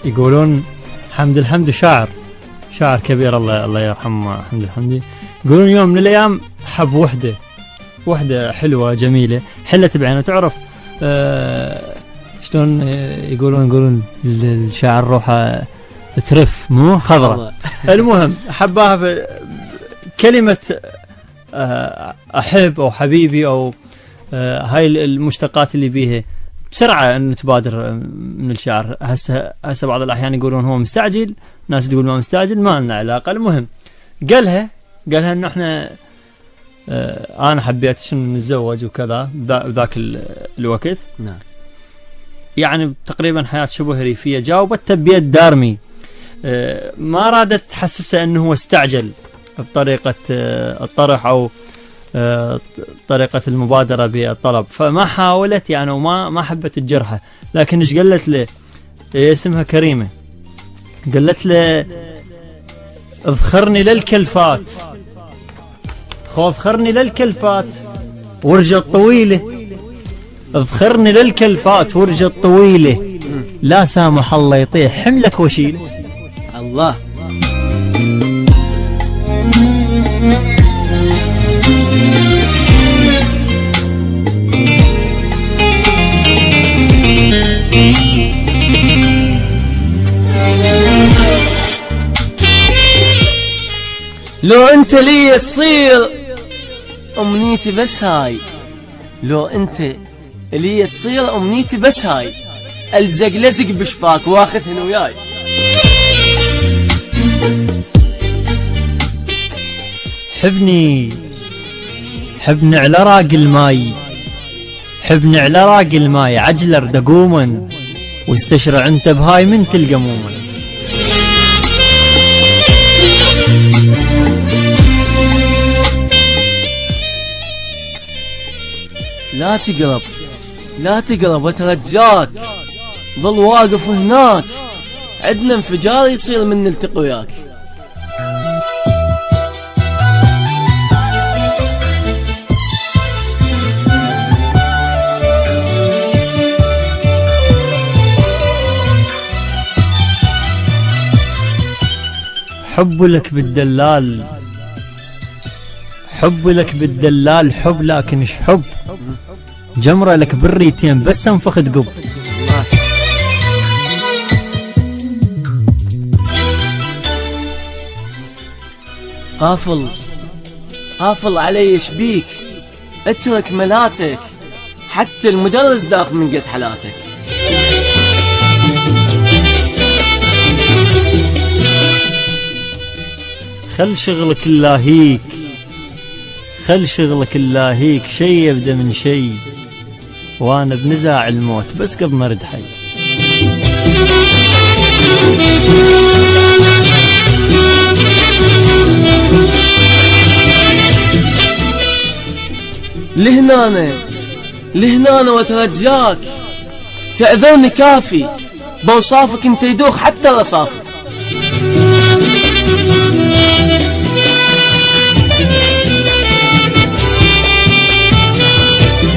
يقولون حمد الحمدي شاعر كبير، الله يرحمه حمد الحمدي. يقولون يوم من الأيام حب وحدة حلوة جميلة حلت بعينه. تعرف شلون يقولون الشاعر روحه ترف مو خضرة. المهم حباها في كلمة أحب أو حبيبي أو هاي المشتقات اللي بيها بسرعة أن تبادر من الشاعر. هسه بعض الأحيان يقولون هو مستعجل، ناس تقول ما مستعجل، ما لنا علاقة. المهم قالها إنه إحنا أنا حبيت شنو نتزوج وكذا بذاك الوقت. نعم. يعني تقريبا حياة شبه ريفية. جاوبته بيد دارمي، ما رادت تحسسه أنه هو استعجل بطريقة الطرح أو طريقة المبادرة بالطلب، فما حاولت يعني وما حبت الجرحة. لكن ايش قالت له؟ اسمها كريمة. قالت له اذخرني للكلفات، اذخرني للكلفات ورجت طويلة، اذخرني للكلفات ورجت طويلة، لا سامح الله يطيح حملك وشيله. الله. لو انت لي تصير امنيتي بس هاي، لو انت لي تصير امنيتي بس هاي، الزق لزق بشفاك واخذهن وياي. حبني على راق الماي، حبني على راق الماي، عجلر دقوما واستشرع انت بهاي من تلقى موما. لا تقرب اترجاك، ظل واقف هناك، عدنا انفجار يصير من نلتقي وياك. حب لك بالدلال، حب لك بالدلال، حب لكن ايش حب، جمرة لك بالريتين بس انفخ تقب. قافل علي شبيك، اترك ملاتك، حتى المدرس داق من قد حلاتك. خل شغلك اللاهيك، خل شغلك اللاهيك، شي يبدأ من شي، وانا بنزاع الموت بس قبل ما ارد حي. لهنا وترجاك، تعذرني كافي، بوصافك انت يدوخ حتى رصافك.